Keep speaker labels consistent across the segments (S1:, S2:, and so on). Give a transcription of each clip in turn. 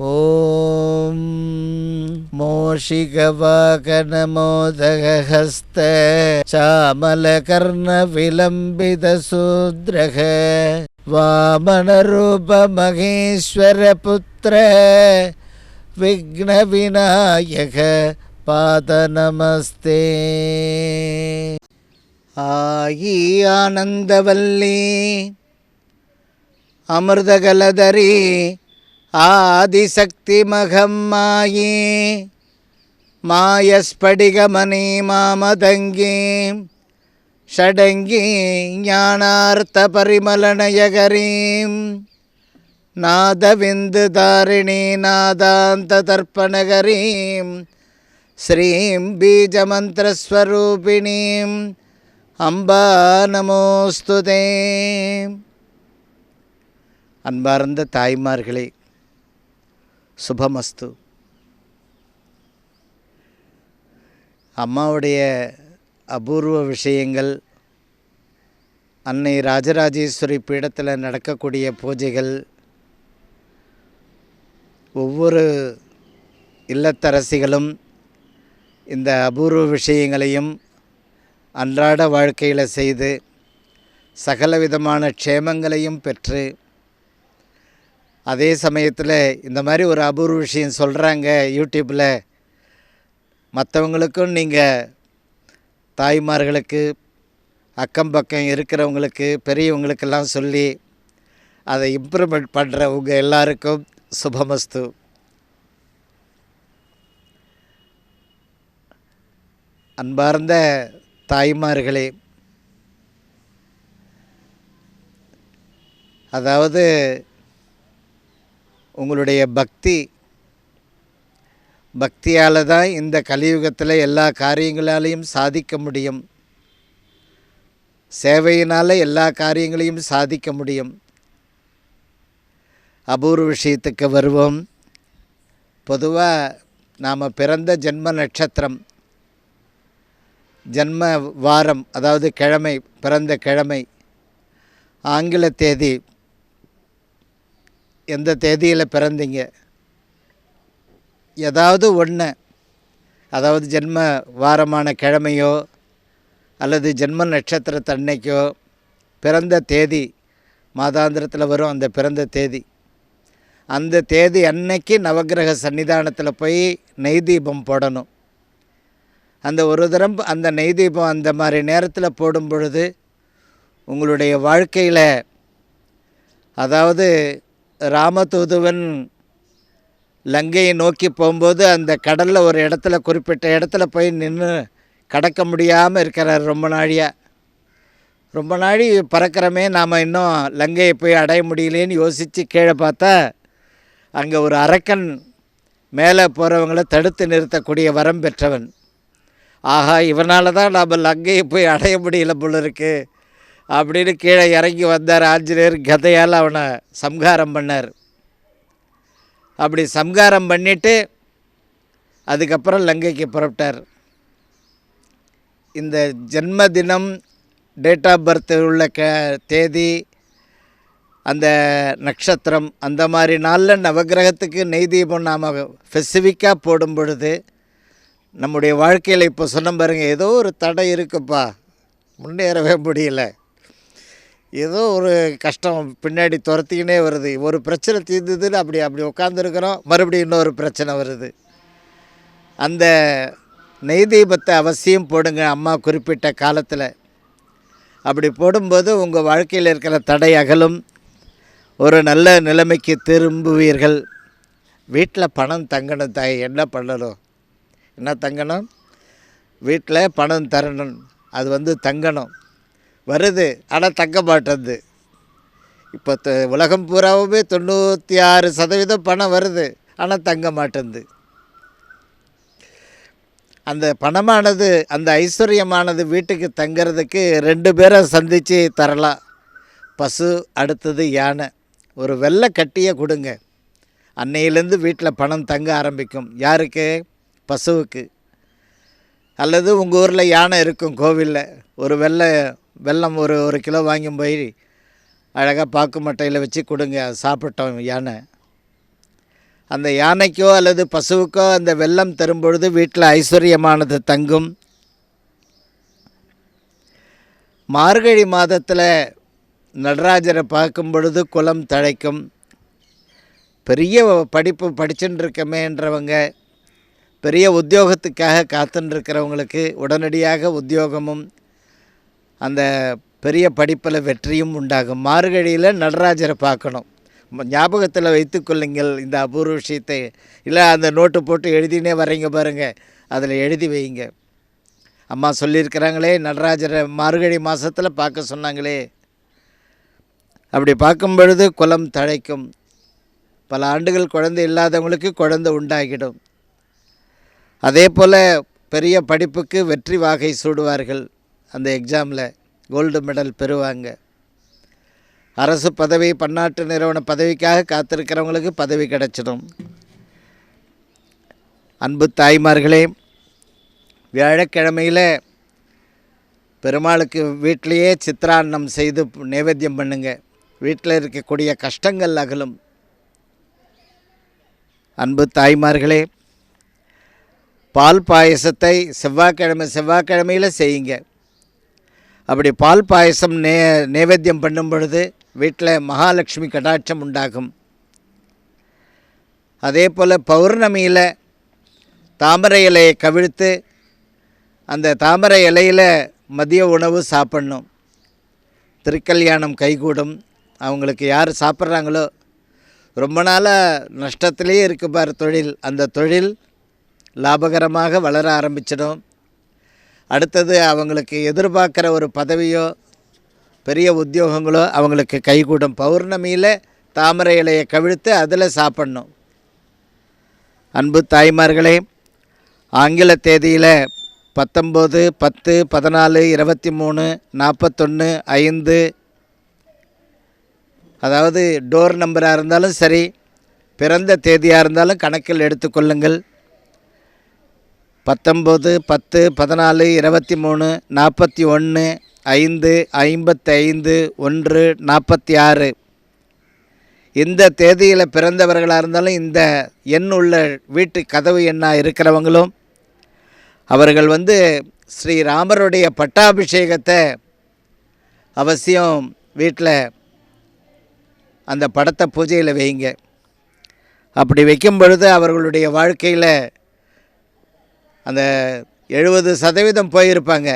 S1: ஓம் மோஷிகவாகனமோதகஹஸ்த சாமலகர்ண விலம்பிதசூத்ரக வாமனரூப மகேஸ்வர புத்திர விக்ன விநாயக பாத நமஸ்தே. ஆயி ஆனந்தவல்லி அமிர்தகலதரி ஆதிசக்தி மகம்மாயி மாயஸ்படிகமணி மாமதங்கி ஷடங்கி ஞானார்த்த பரிமலனயகரீம் நாதவிந்து தாரிணி நாதாந்த தர்ப்பணகரீம் ஸ்ரீம் பீஜமந்திரஸ்வரூபிணீம் அம்பா நமோஸ்துதே. அன்பார்ந்த தாய்மார்களே, சுபமஸ்து. அம்மாவுடைய அபூர்வ விஷயங்கள், அன்னை ராஜராஜேஸ்வரி பீடத்தில் நடக்கக்கூடிய பூஜைகள், ஒவ்வொரு இல்லத்தரசிகளும் இந்த அபூர்வ விஷயங்களையும் அன்றாட வாழ்க்கையில் செய்து சகலவிதமான க்ஷேமங்களையும் பெற்று, அதே சமயத்தில் இந்த மாதிரி ஒரு அபூர்வ விஷயம் சொல்கிறாங்க யூடியூப்பில், மற்றவங்களுக்கும் நீங்கள் தாய்மார்களுக்கு அக்கம் பக்கம் இருக்கிறவங்களுக்கு பெரியவங்களுக்கெல்லாம் சொல்லி அதை இம்ப்ரூவ்மெண்ட் பண்ணுற உங்கள் எல்லாருக்கும் சுபமஸ்து. அன்பார்ந்த தாய்மார்களே, அதாவது உங்களுடைய பக்தியால் தான் இந்த கலியுகத்தில் எல்லா காரியங்களாலையும் சாதிக்க முடியும். சேவையினால் எல்லா காரியங்களையும் சாதிக்க முடியும். அபூர்வ விஷயத்துக்கு வருவோம். பொதுவாக நாம் பிறந்த ஜென்ம நட்சத்திரம், ஜென்ம வாரம், அதாவது கிழமை, பிறந்த கிழமை, ஆங்கில தேதி, எந்த தேதியில் பிறந்தீங்க, ஏதாவது ஒன்று, அதாவது ஜென்ம வாரமான கிழமையோ அல்லது ஜென்ம நட்சத்திரத்தன்னைக்கோ பிறந்த தேதி மாதாந்திரத்தில் வரும். அந்த பிறந்த தேதி, அந்த தேதி அன்னைக்கு நவக்கிரக சன்னிதானத்தில் போய் நெய் தீபம் போடணும். அந்த ஒரு தரம் அந்த நெய் தீபம் அந்த மாதிரி நேரத்தில் போடும் பொழுது உங்களுடைய வாழ்க்கையில், அதாவது ராமதூதுவன் லங்கையை நோக்கி போகும்போது அந்த கடலில் ஒரு இடத்துல, குறிப்பிட்ட இடத்துல போய் நின்று கடக்க முடியாமல் இருக்கிறார். ரொம்ப நாழி பறக்கிறமே, நாம் இன்னும் லங்கையை போய் அடைய முடியலேன்னு யோசித்து கீழே பார்த்தா அங்கே ஒரு அரக்கன் மேலே போகிறவங்கள தடுத்து நிறுத்தக்கூடிய வரம் பெற்றவன். ஆஹா, இவனால தான் நாம் லங்கையை போய் அடைய முடியல போல இருக்கு அப்படின்னு கீழே இறங்கி வந்தார். ஆஞ்சநேயர் கதையால் அவனை சம்ஹாரம் பண்ணார். அப்படி சம்ஹாரம் பண்ணிவிட்டு அதுக்கப்புறம் லங்கைக்கு புறப்பட்டார். இந்த ஜென்ம தினம், டேட் ஆஃப் பர்த் உள்ள தேதி, அந்த நட்சத்திரம், அந்த மாதிரி நாளில் நவக்கிரகத்துக்கு நெய் தீபம் நாம் ஸ்பெசிஃபிக்காக போடும் பொழுது நம்முடைய வாழ்க்கையில், இப்போ சொன்ன பாருங்கள், ஏதோ ஒரு தடை இருக்குப்பா, முன்னேறவே முடியல, ஏதோ ஒரு கஷ்டம் பின்னாடி துரத்திக்கினே வருது, ஒரு பிரச்சனை தீர்ந்ததுன்னு அப்படி உட்காந்துருக்குறோம், மறுபடியும் இன்னொரு பிரச்சனை வருது. அந்த நெய் தீபத்தை அவசியம் போடுங்க அம்மா குறிப்பிட்ட காலத்தில். அப்படி போடும்போது உங்கள் வாழ்க்கையில் இருக்கிற தடை அகலும், ஒரு நல்ல நிலைமைக்கு திரும்புவீர்கள். வீட்டில் பணம் தங்கணும் தாய், என்ன பண்ணணும், என்ன தங்கணும், வீட்டில் பணம் தரணும், அது தங்கணும், வருது ஆனால் தங்க மாட்டேது. இப்போ உலகம் பூராவுமே 96% பணம் வருது, ஆனால் தங்க மாட்டேது. அந்த பணமானது, அந்த ஐஸ்வர்யமானது வீட்டுக்கு தங்கிறதுக்கு 2 பேரை சந்தித்து தரலாம். பசு, அடுத்தது யானை. ஒரு வெள்ளை கட்டியை கொடுங்க, அன்னையிலேருந்து வீட்டில் பணம் தங்க ஆரம்பிக்கும். யாருக்கு? பசுவுக்கு. அல்லது உங்கள் ஊரில் யானை இருக்கும் கோவிலில், ஒரு வெல்லம் ஒரு கிலோ வாங்கி போய் அழகாக பாக்கு மட்டையில் வச்சு கொடுங்க, சாப்பிட்டோம் யானை. அந்த யானைக்கோ அல்லது பசுவுக்கோ அந்த வெள்ளம் தரும்பொழுது வீட்டில் ஐஸ்வர்யமானது தங்கும். மார்கழி மாதத்தில் நடராஜரை பார்க்கும் பொழுது குலம் தழைக்கும். பெரிய படிப்பு படிச்சுட்டு இருக்கமேன்றவங்க, பெரிய உத்தியோகத்துக்காக காத்துட்டுருக்கிறவங்களுக்கு உடனடியாக உத்தியோகமும் அந்த பெரிய படிப்பில் வெற்றியும் உண்டாகும். மார்கழியில் நடராஜரை பார்க்கணும். ஞாபகத்தில் வைத்து கொள்ளுங்கள் இந்த அபூர்வ விஷயத்தை. இல்லை அந்த நோட்டு போட்டு எழுதினே வரீங்க பாருங்கள், அதில் எழுதி வைங்க. அம்மா சொல்லியிருக்கிறாங்களே நடராஜரை மார்கழி மாதத்தில் பார்க்க சொன்னாங்களே, அப்படி பார்க்கும் பொழுது குலம் தழைக்கும். பல ஆண்டுகள் குழந்தை இல்லாதவங்களுக்கு குழந்தை உண்டாகிடும். அதே போல் பெரிய படிப்புக்கு வெற்றி வாகை சூடுவார்கள். அந்த எக்ஸாமில் கோல்டு மெடல் பெறுவாங்க. அரசு பதவி, பன்னாட்டு நிறுவன பதவிக்காக காத்திருக்கிறவங்களுக்கு பதவி கிடைச்சிடும். அன்பு தாய்மார்களே, வியாழக்கிழமையில் பெருமாளுக்கு வீட்டிலையே சித்திரான்னம் செய்து நைவேத்தியம் பண்ணுங்க. வீட்டில் இருக்கக்கூடிய கஷ்டங்கள் அகலும். அன்பு தாய்மார்களே, பால் பாயசத்தை செவ்வாய்க்கிழமையில் செய்யுங்க. அப்படி பால் பாயசம் நைவேத்தியம் பண்ணும் பொழுது வீட்டில் மகாலட்சுமி கடாட்சம் உண்டாகும். அதே போல் பௌர்ணமியில் தாமரை இலையை கவிழ்த்து அந்த தாமரை இலையில் மதிய உணவு சாப்பிட்ணும். திருக்கல்யாணம் கைகூடும். அவங்களுக்கு யார் சாப்பிட்றாங்களோ, ரொம்ப நாளாக நஷ்டத்திலே இருக்கு பார் தொழில், அந்த தொழில் லாபகரமாக வளர ஆரம்பிச்சிடும். அடுத்தது அவங்களுக்கு எதிர்பார்க்குற ஒரு பதவியோ பெரிய உத்தியோகங்களோ அவங்களுக்கு கைகூடும். பௌர்ணமியில் தாமரை இலையை கவிழ்த்து அதில் சாப்பிட்ணும். அன்பு தாய்மார்களே, ஆங்கில தேதியில் 19, 10, 14, 23, 41, 5, அதாவது டோர் நம்பராக இருந்தாலும் சரி, பிறந்த தேதியாக இருந்தாலும் கணக்கில் எடுத்துக்கொள்ளுங்கள். 19, 10, 14, 23, 41, 5, 55, 1, 46 இந்த தேதியில் பிறந்தவர்களாக இருந்தாலும் இந்த எண் உள்ள வீட்டு கதவு எண்ணாக இருக்கிறவங்களும் அவர்கள் ஸ்ரீராமருடைய பட்டாபிஷேகத்தை அவசியம் வீட்டில் அந்த படத்தை பூஜையில் வைங்க. அப்படி வைக்கும் பொழுது அவர்களுடைய வாழ்க்கையில் அந்த 70% போயிருப்பாங்க.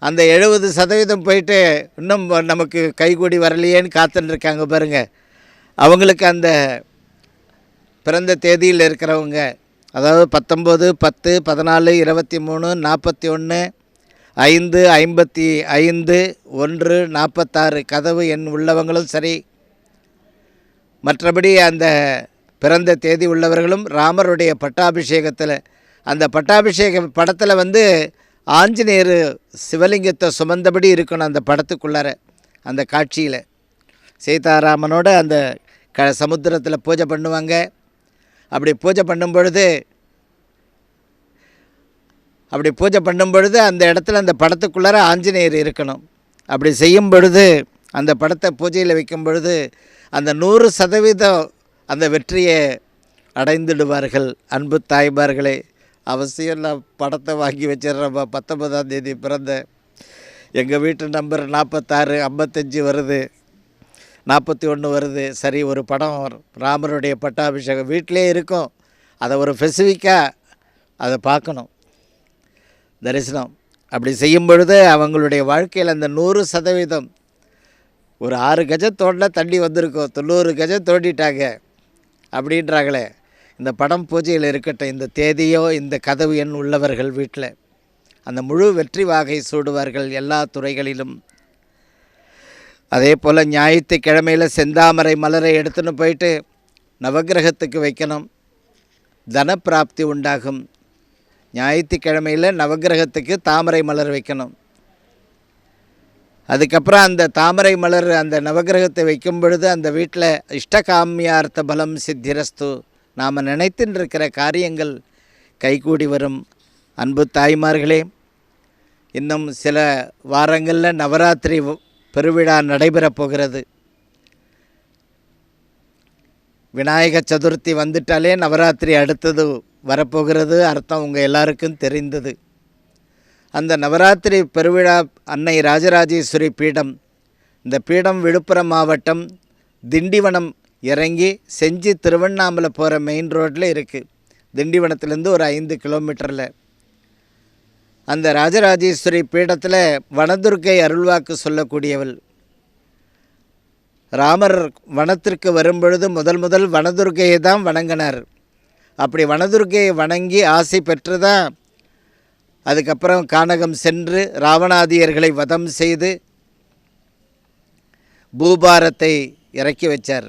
S1: அந்த 70% போயிட்டு இன்னும் நமக்கு கைகூடி வரலையேன்னு காத்துன்னு இருக்காங்க பாருங்கள். அவங்களுக்கு அந்த பிறந்த தேதியில் இருக்கிறவங்க, அதாவது 19, 10, 14, 23, 41, 5, 55, 1, 46 கதவு எண் உள்ளவங்களும் சரி, மற்றபடி அந்த பிறந்த தேதி உள்ளவர்களும் ராமருடைய பட்டாபிஷேகத்தில் அந்த பட்டாபிஷேக படத்தில் ஆஞ்சநேயர் சிவலிங்கத்தை சுமந்தபடி இருக்கணும். அந்த படத்துக்குள்ளார அந்த காட்சியில் சீதாராமனோட அந்த சமுத்திரத்தில் பூஜை பண்ணுவாங்க. அப்படி பூஜை பண்ணும் பொழுது அந்த இடத்துல அந்த படத்துக்குள்ளார ஆஞ்சநேயர் இருக்கணும். அப்படி செய்யும் பொழுது அந்த படத்தை பூஜையில் வைக்கும் பொழுது அந்த 100% அந்த வெற்றியை அடைந்துடுவார்கள். அன்பு தாய்மார்களே, அவசியம் நான் படத்தை வாங்கி வச்சிடுறப்ப 19ஆம் தேதி பிறந்த எங்கள் வீட்டு நம்பர் 46, 55 வருது, 41 வருது. சரி, ஒரு படம் ராமருடைய பட்டாபிஷேகம் வீட்டிலே இருக்கும். அதை ஒரு ஸ்பெசிஃபிக்காக அதை பார்க்கணும், தரிசனம். அப்படி செய்யும் பொழுது அவங்களுடைய வாழ்க்கையில் அந்த 100% ஒரு 6 கஜம் தோண்டினா தண்ணி வந்திருக்கும், 90 கஜம் தோண்டிட்டாங்க அப்படின்றாங்களே. இந்த படம் பூஜையில் இருக்கட்டும். இந்த தேதியோ இந்த கதவு எண் உள்ளவர்கள் வீட்டில் அந்த முழு வெற்றி வாகை சூடுவார்கள் எல்லா துறைகளிலும். அதே போல் ஞாயிற்றுக்கிழமையில் செந்தாமரை மலரை எடுத்துன்னு போயிட்டு நவக்கிரகத்துக்கு வைக்கணும். தனப்பிராப்தி உண்டாகும். ஞாயிற்றுக்கிழமையில் நவக்கிரகத்துக்கு தாமரை மலர் வைக்கணும். அதுக்கப்புறம் அந்த தாமரை மலர் அந்த நவக்கிரகத்தை வைக்கும் பொழுது அந்த வீட்டில் இஷ்டகாமியார்த்த பலம் சித்திரஸ்து, நாம் நினைத்துன்னு இருக்கிற காரியங்கள் கைகூடி வரும். அன்பு தாய்மார்களே, இன்னும் சில வாரங்களில் நவராத்திரி பெருவிழா நடைபெறப் போகிறது. விநாயக சதுர்த்தி வந்துட்டாலே நவராத்திரி அடுத்தது வரப்போகிறது அர்த்தம் உங்கள் எல்லாருக்கும் தெரிந்தது. அந்த நவராத்திரி பெருவிழா அன்னை ராஜராஜேஸ்வரி பீடம், இந்த பீடம் விழுப்புரம் மாவட்டம் திண்டிவனம் இறங்கி செஞ்சி திருவண்ணாமலை போகிற மெயின் ரோட்டில் இருக்குது. திண்டிவனத்துலேருந்து ஒரு 5 கிலோமீட்டரில். அந்த ராஜராஜேஸ்வரி பீடத்தில் வனதுர்க்கை அருள்வாக்கு சொல்லக்கூடியவள். ராமர் வனத்திற்கு வரும்பொழுது முதல் வனதுர்க்கையை தான் வணங்கினார். அப்படி வனதுர்க்கையை வணங்கி ஆசை பெற்று தான் அதுக்கப்புறம் கானகம் சென்று ராவணாதியர்களை வதம் செய்து பூபாரத்தை இறக்கி வச்சார்.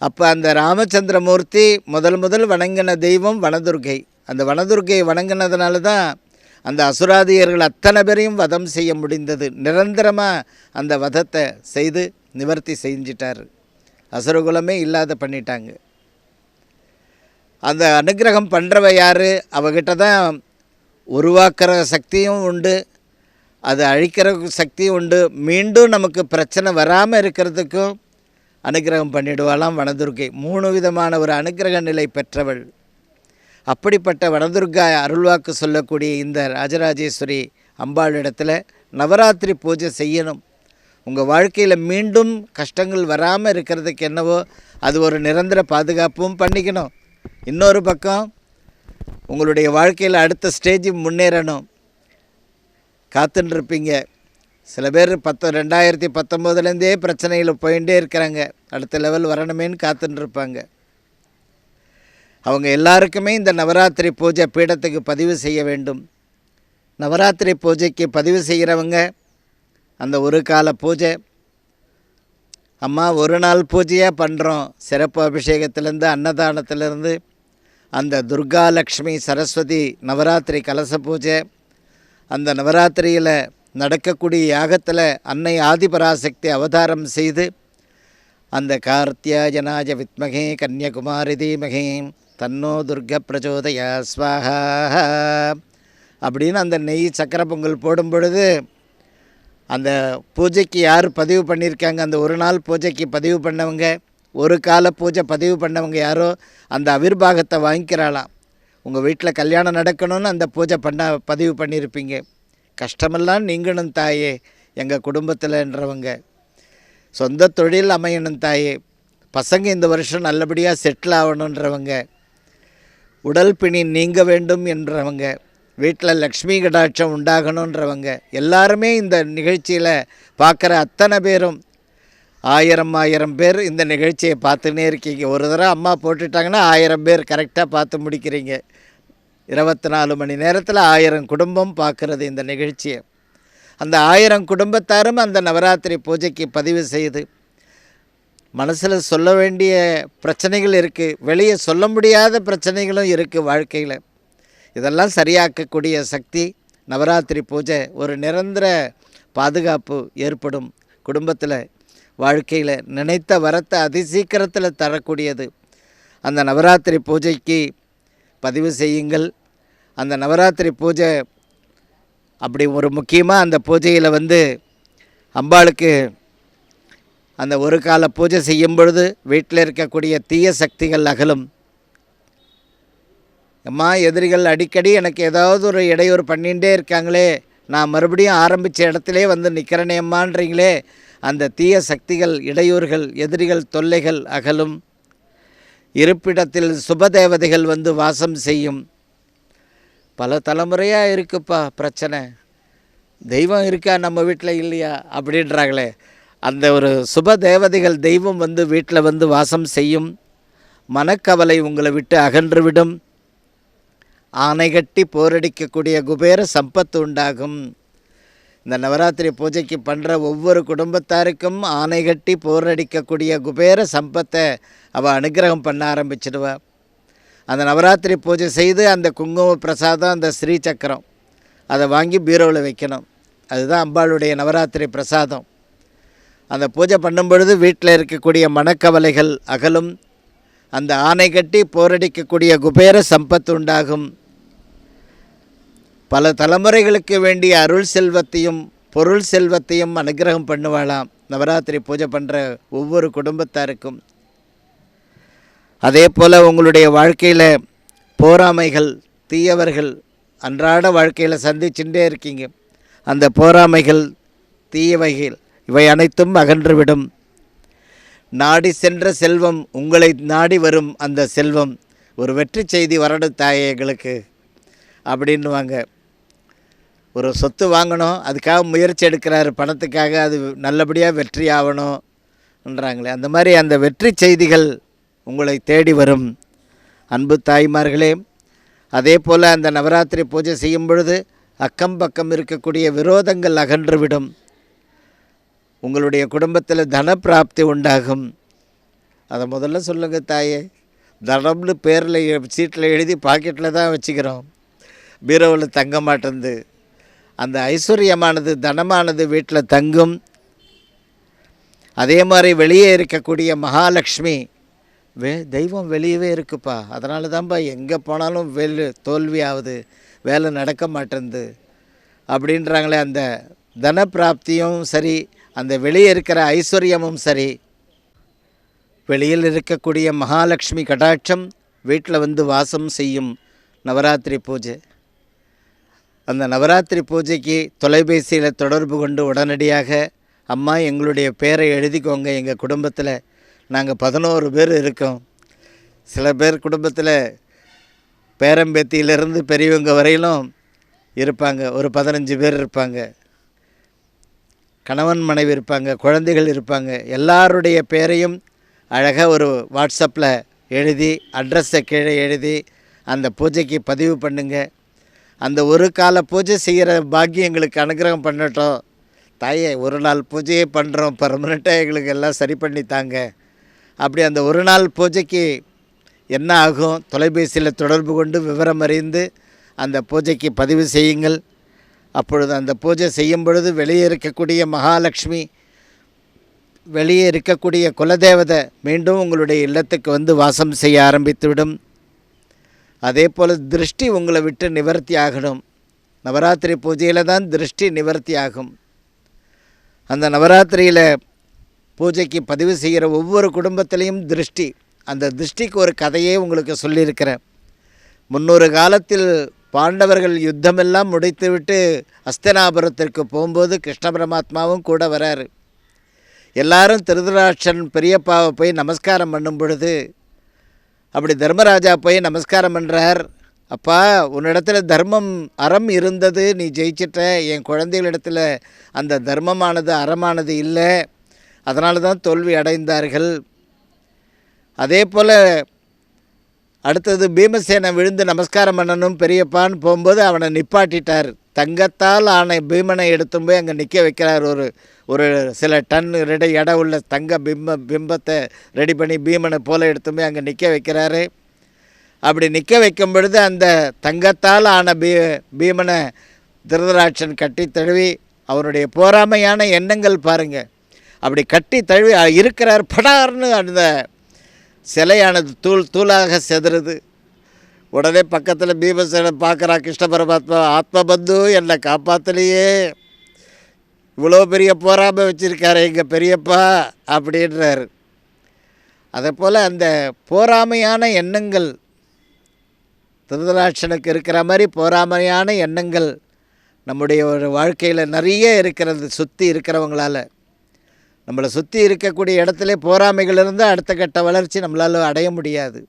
S1: அப்போ அந்த ராமச்சந்திரமூர்த்தி முதல் வணங்கின தெய்வம் வனதுர்க்கை. அந்த வனதுர்க்கையை வணங்கினதுனால தான் அந்த அசுராதியர்கள் அத்தனை பேரையும் வதம் செய்ய முடிந்தது. நிரந்தரமாக அந்த வதத்தை செய்து நிவர்த்தி செஞ்சிட்டார். அசுரகுலமே இல்லாத பண்ணிட்டாங்க. அந்த அனுகிரகம் பண்ணுறவ யார்? அவகிட்ட தான் உருவாக்குற சக்தியும் உண்டு, அதை அழிக்கிற சக்தியும் உண்டு. மீண்டும் நமக்கு பிரச்சனை வராமல் இருக்கிறதுக்கும் அனுகிரகம் பண்ணிடுவாளாம் வனதுர்க்கை. 3 விதமான ஒரு அனுகிரக நிலை பெற்றவள். அப்படிப்பட்ட வனதுர்கா அருள்வாக்கு சொல்லக்கூடிய இந்த ராஜராஜேஸ்வரி அம்பாள் இடத்துல நவராத்திரி பூஜை செய்யணும். உங்கள் வாழ்க்கையில் மீண்டும் கஷ்டங்கள் வராமல் இருக்கிறதுக்கு என்னவோ அது ஒரு நிரந்தர பாதுகாப்பும் பண்ணிக்கணும். இன்னொரு பக்கம் உங்களுடைய வாழ்க்கையில் அடுத்த ஸ்டேஜ் முன்னேறணும். காத்துட்டுருப்பீங்க. சில பேர் 2019 பிரச்சனையில் போயிட்டே இருக்கிறாங்க. அடுத்த லெவல் வரணுமேன்னு காத்துட்டுருப்பாங்க. அவங்க எல்லாருக்குமே இந்த நவராத்திரி பூஜை பீடத்துக்கு பதிவு செய்ய வேண்டும். நவராத்திரி பூஜைக்கு பதிவு செய்கிறவங்க அந்த ஒரு கால பூஜை, அம்மா ஒரு நாள் பூஜையாக பண்ணுறோம். சிறப்பு அபிஷேகத்திலேருந்து அன்னதானத்திலேருந்து அந்த துர்கா லக்ஷ்மி சரஸ்வதி நவராத்திரி கலச பூஜை, அந்த நவராத்திரியில் நடக்கக்கூடிய யாகத்தில் அன்னை ஆதிபராசக்தி அவதாரம் செய்து அந்த கார்த்தியாயனாய வித்மகே கன்யகுமாரி தீமகே தன்னோ துர்க பிரச்சோதயா ஸ்வாஹா அப்படின்னு அந்த நெய் சக்கரை பொங்கல் போடும் பொழுது அந்த பூஜைக்கு யார் பதிவு பண்ணியிருக்காங்க, அந்த ஒரு நாள் பூஜைக்கு பதிவு பண்ணவங்க, ஒரு கால பூஜை பதிவு பண்ணவங்க யாரோ அந்த அவிர்வாகத்தை வாங்கிக்கிறாளாம். உங்கள் வீட்டில் கல்யாணம் நடக்கணும்னு அந்த பூஜை பதிவு பண்ணியிருப்பீங்க. கஷ்டமெல்லாம் நீங்கணும் தாயே எங்கள் குடும்பத்தில்ன்றவங்க, சொந்த தொழில் அமையணும் தாயே, பசங்க இந்த வருஷம் நல்லபடியாக செட்டில் ஆகணுன்றவங்க, உடல் பிணி நீங்க வேண்டும் என்றவங்க, வீட்டில் லக்ஷ்மி கடாட்சம் உண்டாகணுன்றவங்க எல்லாருமே இந்த நிகழ்ச்சியில் பார்க்குற அத்தனை பேரும் 1000 பேர் இந்த நிகழ்ச்சியை பார்த்துன்னே இருக்கீங்க. ஒரு தடவை அம்மா போட்டுட்டாங்கன்னா 1000 பேர் கரெக்டாக பார்த்து முடிக்கிறீங்க. 24 மணி நேரத்தில் 1000 குடும்பம் பார்க்குறது இந்த நிகழ்ச்சியை. அந்த 1000 குடும்பத்தாரும் அந்த நவராத்திரி பூஜைக்கு பதிவு செய்து மனசில் சொல்ல வேண்டிய பிரச்சனைகள் இருக்குது, வெளியே சொல்ல முடியாத பிரச்சனைகளும் இருக்குது வாழ்க்கையில். இதெல்லாம் சரியாக்கக்கூடிய சக்தி நவராத்திரி பூஜை. ஒரு நிரந்தர பாதுகாப்பு ஏற்படும் குடும்பத்தில். வாழ்க்கையில் நினைத்த வரத்தை அதிசீக்கிரத்தில் தரக்கூடியது. அந்த நவராத்திரி பூஜைக்கு பதிவு செய்யுங்கள். அந்த நவராத்திரி பூஜை அப்படி ஒரு முக்கியமாக அந்த பூஜையில் அம்பாளுக்கு அந்த ஒரு கால பூஜை செய்யும் பொழுது வீட்டில் இருக்கக்கூடிய தீய சக்திகள் அகலும். அம்மா எதிரிகள் அடிக்கடி எனக்கு ஏதாவது ஒரு இடையூறு பண்ணிகிட்டே இருக்காங்களே, நான் மறுபடியும் ஆரம்பித்த இடத்துலே நிற்கிறனே அம்மான்றீங்களே, அந்த தீய சக்திகள் இடையூறுகள் எதிரிகள் தொல்லைகள் அகலும். இருப்பிடத்தில் சுபதேவதைகள் வாசம் செய்யும். பல தலைமுறையாக இருக்குப்பா பிரச்சனை, தெய்வம் இருக்கா நம்ம வீட்டில் இல்லையா அப்படின்றாங்களே, அந்த ஒரு சுப தேவதைகள் தெய்வம் வீட்டில் வாசம் செய்யும். மனக்கவலை உங்களை விட்டு அகன்றுவிடும். ஆனை கட்டி போரடிக்கக்கூடிய குபேர சம்பத்து உண்டாகும். இந்த நவராத்திரி பூஜைக்கு பண்ணுற ஒவ்வொரு குடும்பத்தாருக்கும் ஆனை கட்டி போரடிக்கக்கூடிய குபேர சம்பத்தை அவள் அனுகிரகம் பண்ண ஆரம்பிச்சிடுவா. அந்த நவராத்திரி பூஜை செய்து அந்த குங்கும பிரசாதம், அந்த ஸ்ரீ சக்கரம் அதை வாங்கி பீரோவில் வைக்கணும். அதுதான் அம்பாளுடைய நவராத்திரி பிரசாதம். அந்த பூஜை பண்ணும் பொழுது வீட்டில் இருக்கக்கூடிய மனக்கவலைகள் அகலும். அந்த ஆனை கட்டி போரடிக்கக்கூடிய குபேர சம்பத்து உண்டாகும். பல தலைமுறைகளுக்கு வேண்டிய அருள் செல்வத்தையும் பொருள் செல்வத்தையும் அனுகிரகம் பண்ணுவாளாம் நவராத்திரி பூஜை பண்ணுற ஒவ்வொரு குடும்பத்தாருக்கும். அதே போல் உங்களுடைய வாழ்க்கையில் போராமைகள், தீயவர்கள் அன்றாட வாழ்க்கையில் சந்திச்சுட்டே இருக்கீங்க. அந்த போராமைகள், தீயவைகள் இவை அனைத்தும் அகன்றுவிடும். நாடி சென்ற செல்வம் உங்களை நாடி வரும். அந்த செல்வம் ஒரு வெற்றி செய்தி வரணும் தாயே எங்களுக்கு அப்படின்வாங்க. ஒரு சொத்து வாங்கணும், அதுக்காக முயற்சி எடுக்கிறாரு பணத்துக்காக, அது நல்லபடியாக வெற்றி ஆகணும்ன்றாங்களே, அந்த மாதிரி அந்த வெற்றி செய்திகள் உங்களை தேடி வரும் அன்பு தாய்மார்களே. அதே போல் அந்த நவராத்திரி பூஜை செய்யும் பொழுது அக்கம் பக்கம் இருக்கக்கூடிய விரோதங்கள் அகன்றுவிடும். உங்களுடைய குடும்பத்தில் தன பிராப்தி உண்டாகும். அதை முதல்ல சொல்லுங்கள் தாயே. தனம்னு பேரில் சீட்டில் எழுதி பாக்கெட்டில் தான் வச்சுக்கிறோம், பீரோவில் தங்க மாட்டேங்குது. அந்த ஐஸ்வர்யமானது, தனமானது வீட்டில் தங்கும். அதே மாதிரி வெளியே இருக்கக்கூடிய மகாலட்சுமி, தெய்வம் வெளியவே இருக்குப்பா, அதனால தான்ப்பா எங்கே போனாலும் தோல்வி ஆகுது, வேலை நடக்க மாட்டேங்குது அப்படின்றாங்களே. அந்த தன பிராப்தியும் சரி, அந்த வெளியே இருக்கிற ஐஸ்வர்யமும் சரி, வெளியில் இருக்கக்கூடிய மகாலட்சுமி கடாட்சம் வீட்டில் வந்து வாசம் செய்யும் நவராத்திரி பூஜை. அந்த நவராத்திரி பூஜைக்கு தொலைபேசியில் தொடர்பு கொண்டு உடனடியாக, அம்மா எங்களுடைய பேரை எழுதிக்கோங்க, எங்கள் குடும்பத்தில் நாங்கள் 11 பேர் இருக்கோம். சில பேர் குடும்பத்தில் பேரம்பேத்தியிலிருந்து பெரியவங்க வரையிலும் இருப்பாங்க, ஒரு 15 பேர் இருப்பாங்க, கணவன் மனைவி இருப்பாங்க, குழந்தைகள் இருப்பாங்க. எல்லாருடைய பேரையும் அழகாக ஒரு வாட்ஸ்அப்பில் எழுதி, அட்ரஸை கீழே எழுதி அந்த பூஜைக்கு பதிவு பண்ணுங்க. அந்த ஒரு கால பூஜை செய்கிற பாக்கியம் எங்களுக்கு அனுகிரகம் பண்ணட்டும் தாயே. ஒரு நாள் பூஜையே பண்ணுறோம், பர்மனெண்ட்டாக எங்களுக்கு எல்லாம் சரி பண்ணித்தாங்க. அப்படி அந்த ஒரு நாள் பூஜைக்கு என்ன ஆகும், தொலைபேசியில் தொடர்பு கொண்டு விவரம் அறிந்து அந்த பூஜைக்கு பதிவு செய்யுங்கள். அப்பொழுது அந்த பூஜை செய்யும் பொழுது வெளியே இருக்கக்கூடிய மகாலட்சுமி, வெளியே இருக்கக்கூடிய குலதேவதை மீண்டும் உங்களுடைய இல்லத்துக்கு வந்து வாசம் செய்ய ஆரம்பித்துவிடும். அதே போல் திருஷ்டி உங்களை விட்டு நிவர்த்தி ஆகணும். நவராத்திரி பூஜையில் தான் திருஷ்டி நிவர்த்தி ஆகும். அந்த நவராத்திரியில் பூஜைக்கு பதிவு செய்கிற ஒவ்வொரு குடும்பத்திலையும் திருஷ்டி, அந்த திருஷ்டிக்கு ஒரு கதையே உங்களுக்கு சொல்லியிருக்கிறேன். 300 காலத்தில் பாண்டவர்கள் யுத்தமெல்லாம் முடித்துவிட்டு அஸ்தினாபுரத்திற்கு போகும்போது கிருஷ்ண பரமாத்மாவும் கூட வராரு. எல்லாரும் திருதராட்சன் பெரியப்பாவை போய் நமஸ்காரம் பண்ணும் பொழுது, அப்படி தர்மராஜா போய் நமஸ்காரம் பண்ணுறார். அப்பா, உன்னிடத்துல தர்மம் அறம் இருந்தது, நீ ஜெயிச்சிட்ட. என் குழந்தைகளிடத்தில் அந்த தர்மமானது அறமானது இல்லை, அதனால தான் தோல்வி அடைந்தார்கள். அதே போல் அடுத்தது பீமசேனை விழுந்து நமஸ்காரம் பண்ணணும் பெரியப்பான்னு போகும்போது அவனை நிப்பாட்டிட்டார். தங்கத்தால் ஆன பீமனை எடுத்தும் போய் அங்கே நிற்க வைக்கிறார். ஒரு சில டன் எடை உள்ள தங்க பிம்பத்தை ரெடி பண்ணி பீமனை போல் எடுத்தும் போய் அங்கே நிற்க வைக்கிறாரு. அப்படி நிற்க வைக்கும் பொழுது அந்த தங்கத்தால் ஆன பீமனை திருதராட்சன் கட்டி தழுவி, அவருடைய போராமையான எண்ணங்கள் பாருங்கள், அப்படி கட்டி தழுவி இருக்கிறார். படார்னு அந்த சிலையானது தூளாக செதறுது. உடனே பக்கத்தில் பீமசேனை பார்க்குறா கிருஷ்ண பரமாத்மா, ஆத்மபந்து என்னை காப்பாற்றலையே, இவ்வளோ பெரிய போராமை வச்சுருக்காரு எங்கள் பெரியப்பா அப்படின்றார். அதே போல் அந்த போராமையான எண்ணங்கள் திருதராட்சனுக்கு இருக்கிற மாதிரி போராமையான எண்ணங்கள் நம்முடைய ஒரு வாழ்க்கையில் நிறைய இருக்கிறது. சுற்றி இருக்கிறவங்களால், நம்மளை சுற்றி இருக்கக்கூடிய இடத்துல போராமைகள் இருந்தால் அடுத்த கட்ட வளர்ச்சி நம்மளால் அடைய முடியாது.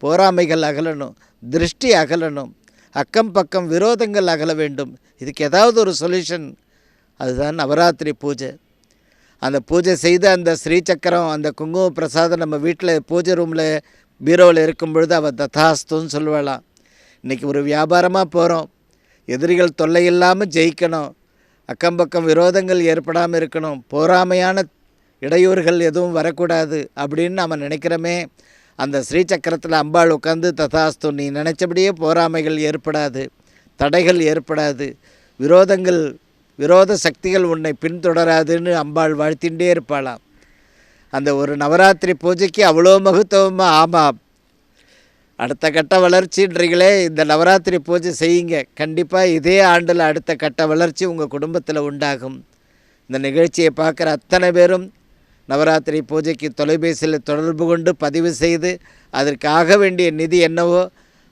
S1: போராமைகள் அகலணும், திருஷ்டி அகலணும், அக்கம் பக்கம் விரோதங்கள் அகல வேண்டும். இதுக்கு ஏதாவது ஒரு சொல்யூஷன், அதுதான் நவராத்திரி பூஜை. அந்த பூஜை செய்து அந்த ஸ்ரீசக்கரம், அந்த குங்கும பிரசாதம் நம்ம வீட்டில் பூஜை ரூமில் பீரோவில் இருக்கும் பொழுது அவள் ததாஸ்துன்னு சொல்லுவாளாம். இன்றைக்கி ஒரு வியாபாரமாக போகிறோம், எதிரிகள் தொல்லை இல்லாமல் ஜெயிக்கணும், அக்கம் பக்கம் விரோதங்கள் ஏற்படாமல் இருக்கணும், போராமையான இடையூறுகள் எதுவும் வரக்கூடாது அப்படின்னு நம்ம நினைக்கிறோமே. அந்த ஸ்ரீசக்கரத்தில் அம்பாள் உட்காந்து ததாஸ்து, நீ நினச்சபடியே போராமைகள் ஏற்படாது, தடைகள் ஏற்படாது, விரோத சக்திகள் உன்னை பின்தொடராதுன்னு அம்பாள் வாழ்த்தின்றே இருப்பாளாம். அந்த ஒரு நவராத்திரி பூஜைக்கு அவ்வளோ மகத்துவமாக. ஆமாம், அடுத்த கட்ட வளர்ச்சின்றீங்களே, இந்த நவராத்திரி பூஜை செய்யுங்க. கண்டிப்பாக இதே ஆண்டில் அடுத்த கட்ட வளர்ச்சி உங்கள் குடும்பத்தில் உண்டாகும். இந்த நிகழ்ச்சியை பார்க்குற அத்தனை பேரும் நவராத்திரி பூஜைக்கு தொலைபேசியில் தொடர்பு கொண்டு பதிவு செய்து அதற்காக வேண்டிய நிதி என்னவோ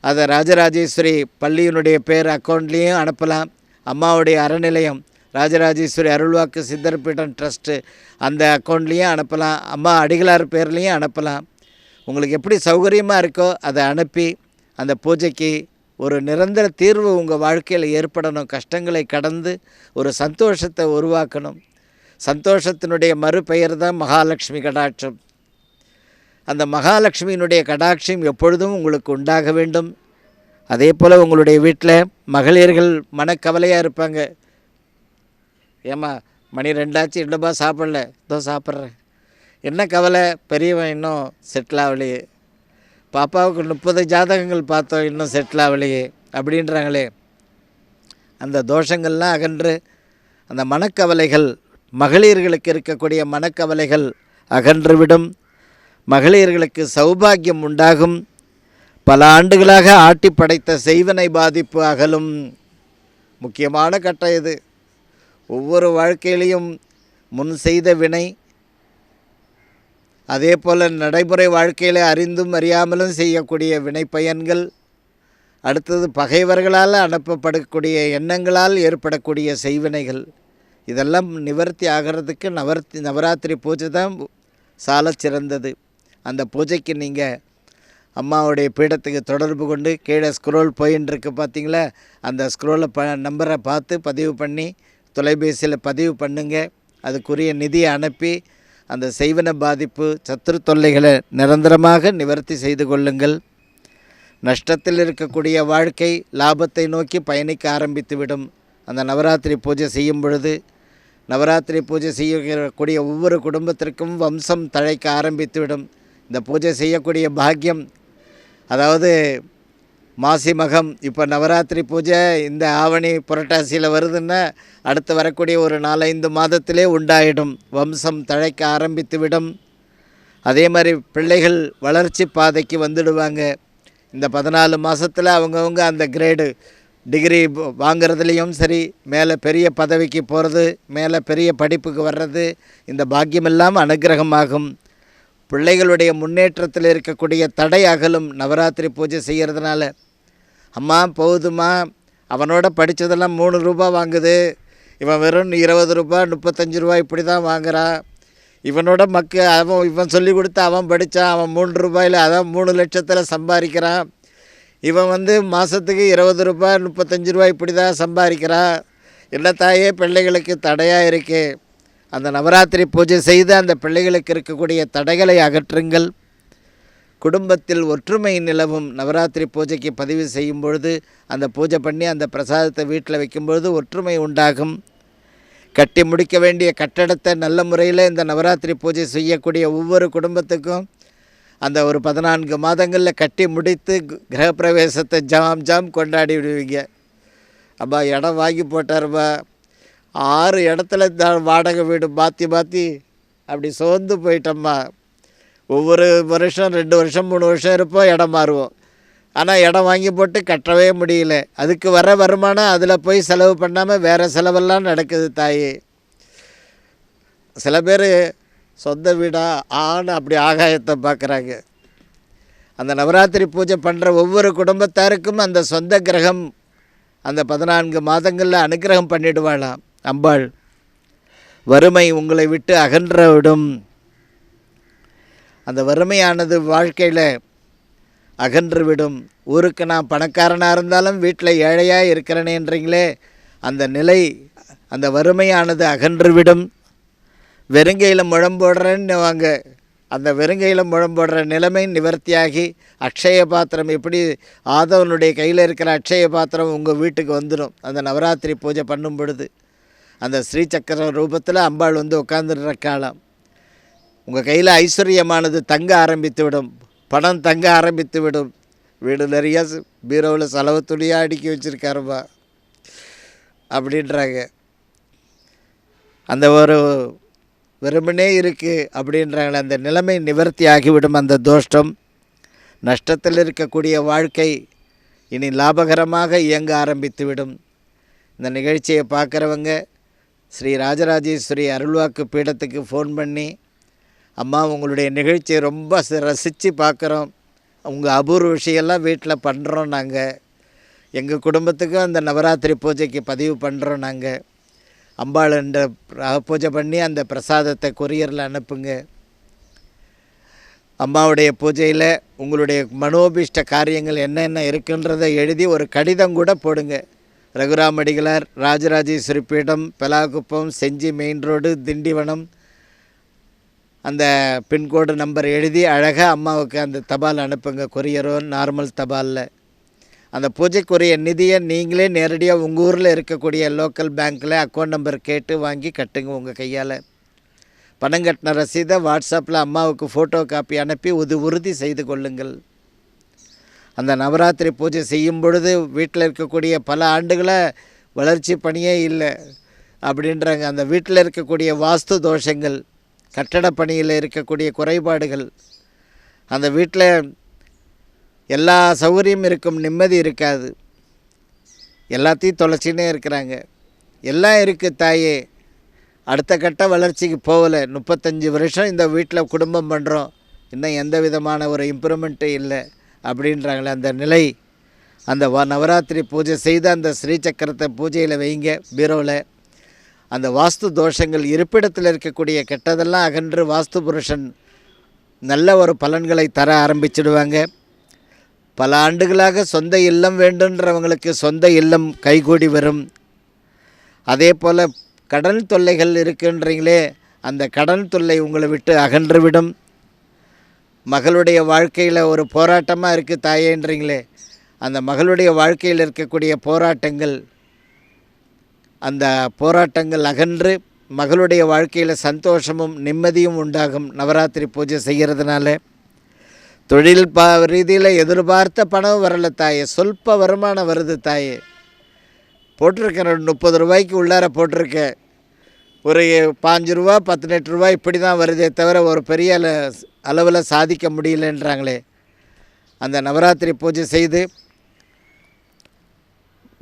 S1: அதை ராஜராஜேஸ்வரி பள்ளியினுடைய பேர் அக்கௌண்ட்லேயும் அனுப்பலாம். அம்மாவுடைய அறநிலையம் ராஜராஜேஸ்வரி அருள்வாக்கு சித்தர்பீடம் ட்ரஸ்ட்டு அந்த அக்கௌண்ட்லேயும் அனுப்பலாம். அம்மா அடிகளார் பேர்லேயும் அனுப்பலாம். உங்களுக்கு எப்படி சௌகரியமாக இருக்கோ அதை அனுப்பி அந்த பூஜைக்கு ஒரு நிரந்தர தீர்வு உங்கள் வாழ்க்கையில் ஏற்படணும். கஷ்டங்களை கடந்து ஒரு சந்தோஷத்தை உருவாக்கணும். சந்தோஷத்தினுடைய மறுபெயர் தான் மகாலட்சுமி கடாட்சம். அந்த மகாலட்சுமியினுடைய கடாட்சம் எப்பொழுதும் உங்களுக்கு உண்டாக வேண்டும். அதே போல் உங்களுடைய வீட்டில் மகளிர்கள் மனக்கவலையாக இருப்பாங்க. ஏம்மா மணி 2 ஆச்சு இன்னுமா சாப்பிடல, இதோ சாப்பிட்றேன். என்ன கவலை? பெரியவன் இன்னும் செட்டில் ஆகலையே, பாப்பாவுக்கு 30 ஜாதகங்கள் பார்த்தோம் இன்னும் செட்டில் ஆகலையே அப்படின்றாங்களே. அந்த தோஷங்கள்லாம் அகன்று அந்த மனக்கவலைகள், மகளிர்களுக்கு இருக்கக்கூடிய மனக்கவலைகள் அகன்றுவிடும். மகளிர்களுக்கு சௌபாகியம் உண்டாகும். பல ஆண்டுகளாக ஆட்டி படைத்த செய்வனை பாதிப்பு அகலும். முக்கியமான கட்டம் இது. ஒவ்வொரு வாழ்க்கையிலையும் முன் செய்த வினை, அதே போல் நடைமுறை வாழ்க்கையில் அறிந்தும் அறியாமலும் செய்யக்கூடிய வினை பயன்கள், அடுத்தது பகைவர்களால் அனுப்பப்படக்கூடிய எண்ணங்களால் ஏற்படக்கூடிய செய்வினைகள், இதெல்லாம் நிவர்த்தி ஆகிறதுக்கு நவராத்திரி பூஜை தான் சால சிறந்தது. அந்த பூஜைக்கு நீங்கள் அம்மாவுடைய பீடத்துக்கு தொடர்பு கொண்டு கீழே ஸ்க்ரோல் போயின்னு இருக்கு பார்த்தீங்களா, அந்த ஸ்க்ரோலை நம்பரை பார்த்து பதிவு பண்ணி தொலைபேசியில் பதிவு பண்ணுங்க. அதுக்குரிய நிதியை அனுப்பி அந்த செய்வன பாதிப்பு சத்துரு தொல்லைகளை நிரந்தரமாக நிவர்த்தி செய்து கொள்ளுங்கள். நஷ்டத்தில் இருக்கக்கூடிய வாழ்க்கை லாபத்தை நோக்கி பயணிக்க ஆரம்பித்துவிடும். அந்த நவராத்திரி பூஜை செய்யும் பொழுது, நவராத்திரி பூஜை செய்யக்கூடிய ஒவ்வொரு குடும்பத்திற்கும் வம்சம் தழைக்க ஆரம்பித்துவிடும். இந்த பூஜை செய்யக்கூடிய பாக்கியம், அதாவது மாசி மகம், இப்போ நவராத்திரி பூஜை இந்த ஆவணி புரட்டாசியில் வருதுன்னா அடுத்து வரக்கூடிய ஒரு 4-5 மாதத்திலே உண்டாயிடும். வம்சம் தழைக்க ஆரம்பித்துவிடும். அதே மாதிரி பிள்ளைகள் வளர்ச்சி பாதைக்கு வந்துடுவாங்க. இந்த 14 மாதத்தில் அவங்கவுங்க அந்த கிரேடு டிகிரி வாங்கிறதுலேயும் சரி, மேலே பெரிய பதவிக்கு போகிறது, மேலே பெரிய படிப்புக்கு வர்றது, இந்த பாக்கியமெல்லாம் அனுகிரகமாகும். பிள்ளைகளுடைய முன்னேற்றத்தில் இருக்கக்கூடிய தடை அகலும் நவராத்திரி பூஜை செய்கிறதுனால. அம்மா போகுதுமா, அவனோட படித்ததெல்லாம் 3 ரூபா வாங்குது, இவன் வெறும் 20 ரூபா 35 ரூபா இப்படி தான் வாங்குறான், இவனோட இவன் சொல்லி கொடுத்து அவன் படித்தான், அவன் 3 ரூபாயில் அதான் 3 லட்சத்தில் சம்பாதிக்கிறான், இவன் மாதத்துக்கு 20 ரூபா 35 ரூபா இப்படி தான் சம்பாதிக்கிறான். என்ன தாயே பிள்ளைகளுக்கு தடையாக இருக்கே. அந்த நவராத்திரி பூஜை செய்து அந்த பிள்ளைகளுக்கு இருக்கக்கூடிய தடைகளை அகற்றுங்கள். குடும்பத்தில் ஒற்றுமை நிலவும். நவராத்திரி பூஜைக்கு பதிவு செய்யும் பொழுது, அந்த பூஜை பண்ணி அந்த பிரசாதத்தை வீட்டில் வைக்கும்பொழுது ஒற்றுமை உண்டாகும். கட்டி முடிக்க வேண்டிய கட்டடத்தை நல்ல முறையில் இந்த நவராத்திரி பூஜை செய்யக்கூடிய ஒவ்வொரு குடும்பத்துக்கும் அந்த ஒரு 14 மாதங்களில் கட்டி முடித்து கிரகப்பிரவேசத்தை ஜாம் கொண்டாடி விடுவீங்க. அப்பா இடம் வாங்கி போட்டாருப்பா, 6 இடத்துல வாடகை வீடு மாற்றி அப்படி சோர்ந்து போயிட்டோம்மா. ஒவ்வொரு வருஷம் 2 வருஷம் 3 வருஷம் இருப்போம், இடம் மாறுவோம். ஆனால் இடம் வாங்கி போட்டு கட்டவே முடியல. அதுக்கு வர வருமானம் அதில் போய் செலவு பண்ணாமல் வேறு செலவெல்லாம் நடக்குது தாயே. சில பேர் சொந்த வீடாக அப்படி ஆகாயத்தை பார்க்குறாங்க. அந்த நவராத்திரி பூஜை பண்ணுற ஒவ்வொரு குடும்பத்தாருக்கும் அந்த சொந்த கிரகம் அந்த 14 மாதங்களில் அனுகிரகம் பண்ணிடுவாளாம் அம்பாள். வறுமை உங்களை விட்டு அகன்றவிடும். அந்த வறுமையானது வாழ்க்கையில் அகன்றுவிடும். ஊருக்கு நான் பணக்காரனாக இருந்தாலும் வீட்டில் ஏழையாக இருக்கிறேனேன்றீங்களே, அந்த நிலை, அந்த வறுமையானது அகன்றுவிடும். வெறுங்கையில் முழம்போடுறேன்னு வாங்க, அந்த வெறுங்கையில் முழம்போடுற நிலைமை நிவர்த்தியாகி அக்ஷய பாத்திரம், எப்படி ஆதவனுடைய கையில் இருக்கிற அக்ஷய பாத்திரம் உங்கள் வீட்டுக்கு வந்துடும். அந்த நவராத்திரி பூஜை பண்ணும் பொழுது அந்த ஸ்ரீசக்கர ரூபத்தில் அம்பாள் உட்காந்துடுற காலம். உங்கள் கையில் ஐஸ்வர்யமானது தங்க ஆரம்பித்து விடும், பணம் தங்க ஆரம்பித்து விடும். வீடு நிறையா பீரோவில் செலவு துணியாக அடுக்கி வச்சுருக்காருப்பா அப்படின்றாங்க. அந்த ஒரு வெறுமனே இருக்குது அப்படின்றாங்களே, அந்த நிலைமை நிவர்த்தி ஆகிவிடும். அந்த தோஷம், நஷ்டத்தில் இருக்கக்கூடிய வாழ்க்கை இனி லாபகரமாக இயங்க ஆரம்பித்துவிடும். இந்த நிகழ்ச்சியை பார்க்குறவங்க ஸ்ரீ ராஜராஜேஸ்வரி அருள்வாக்கு பீடத்துக்கு ஃபோன் பண்ணி அம்மா உங்களுடைய நிகழ்ச்சியை ரொம்ப ரசித்து பார்க்குறோம். உங்கள் அபூர்வ விஷயம்லாம் வீட்டில் பண்ணுறோம். நாங்கள் எங்கள் குடும்பத்துக்கும் அந்த நவராத்திரி பூஜைக்கு பதிவு பண்ணுறோம். நாங்கள் அம்பாள் என்ற பூஜை பண்ணி அந்த பிரசாதத்தை கொரியரில் அனுப்புங்க. அம்மாவுடைய பூஜையில் உங்களுடைய மனோபீஷ்ட காரியங்கள் என்னென்ன இருக்குன்றதை எழுதி ஒரு கடிதம் கூட போடுங்க. ரகுராமடிகளார், ராஜராஜேஸ்வரி பீடம், பெலாகுப்பம், செஞ்சி மெயின் ரோடு, திண்டிவனம், அந்த பின்கோடு நம்பர் எழுதி அழகாக அம்மாவுக்கு அந்த தபால் அனுப்புங்க. கொரியரோ நார்மல் தபாலில். அந்த பூஜைக்குரிய நிதியை நீங்களே நேரடியாக உங்கள் ஊரில் இருக்கக்கூடிய லோக்கல் பேங்க்கில் அக்கௌண்ட் நம்பர் கேட்டு வாங்கி கட்டுங்க. உங்கள் கையால் பணம் கட்டின ரசீதை வாட்ஸ்அப்பில் அம்மாவுக்கு ஃபோட்டோ காப்பி அனுப்பி உறுதி செய்து கொள்ளுங்கள். அந்த நவராத்திரி பூஜை செய்யும் பொழுது வீட்டில் இருக்கக்கூடிய பல ஆண்டுகளாக வளர்ச்சி பணியே இல்லை அப்படின்றாங்க. அந்த வீட்டில் இருக்கக்கூடிய வாஸ்து தோஷங்கள், கட்டட பணியில் இருக்கக்கூடிய குறைபாடுகள், அந்த வீட்டில் எல்லா சௌகரியம் இருக்கும், நிம்மதி இருக்காது, எல்லாத்தையும் தொலைச்சின்னே இருக்கிறாங்க. எல்லாம் இருக்குது தாயே, அடுத்த கட்ட வளர்ச்சிக்கு போகலை. 35 வருஷம் இந்த வீட்டில் குடும்பம் பண்ணுறோம், இன்னும் எந்த விதமான ஒரு இம்ப்ரூவ்மெண்ட்டும் இல்லை அப்படின்றாங்களே. அந்த நிலை, அந்த நவராத்திரி பூஜை செய்து அந்த ஸ்ரீசக்கரத்தை பூஜையில் வைங்க பீரோவில். அந்த வாஸ்து தோஷங்கள், இருப்பிடத்தில் இருக்கக்கூடிய கெட்டதெல்லாம் அகன்று வாஸ்து புருஷன் நல்ல ஒரு பலன்களை தர ஆரம்பிச்சிடுவாங்க. பல ஆண்டுகளாக சொந்த இல்லம் வேண்டுன்றவங்களுக்கு சொந்த இல்லம் கைகூடி வரும். அதே போல் கடன் தொல்லைகள் இருக்குன்றீங்களே, அந்த கடன் தொல்லை உங்களை விட்டு அகன்றுவிடும். மகளுடைய வாழ்க்கையில் ஒரு போராட்டமாக இருக்குது தாயேன்றீங்களே, அந்த மகளுடைய வாழ்க்கையில் இருக்கக்கூடிய போராட்டங்கள், அந்த போராட்டங்கள் அகன்று மகளுடைய வாழ்க்கையில் சந்தோஷமும் நிம்மதியும் உண்டாகும். நவராத்திரி பூஜை செய்கிறதுனால தொழில் ரீதியில் எதிர்பார்த்த பணம் வரலை தாயே, சொல்ப வருமானம் வருது தாயே. போட்டிருக்கேன் 30 ரூபாய்க்கு உள்ளார போட்டிருக்கேன், ஒரு 5 ரூபா 18 ரூபா இப்படி தான் வருதே தவிர ஒரு பெரிய அளவில் சாதிக்க முடியலன்றாங்களே. அந்த நவராத்திரி பூஜை செய்து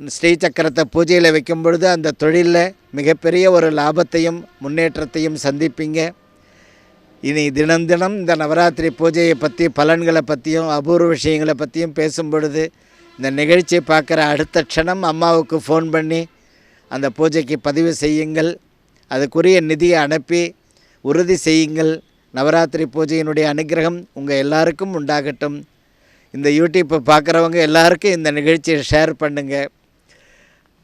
S1: ஸ்ரீசக்கரத்தை பூஜையில் வைக்கும் பொழுது அந்த தொழிலில் மிகப்பெரிய ஒரு லாபத்தையும் முன்னேற்றத்தையும் சந்திப்பீங்க. இனி தினம் தினம் இந்த நவராத்திரி பூஜையை பற்றி, பலன்களை பற்றியும் அபூர்வ விஷயங்களை பற்றியும் பேசும் பொழுது இந்த நிகழ்ச்சியை பார்க்குற அடுத்த க்ஷணம் அம்மாவுக்கு ஃபோன் பண்ணி அந்த பூஜைக்கு பதிவு செய்யுங்கள். அதுக்குரிய நிதியை அனுப்பி உறுதி செய்யுங்கள். நவராத்திரி பூஜையினுடைய அனுகிரகம் உங்கள் எல்லாருக்கும் உண்டாகட்டும். இந்த யூடியூப்பை பார்க்குறவங்க எல்லாருக்கும் இந்த நிகழ்ச்சியை ஷேர் பண்ணுங்கள்.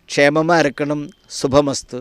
S1: க்ஷேமமாக இருக்கணும். சுபமஸ்து.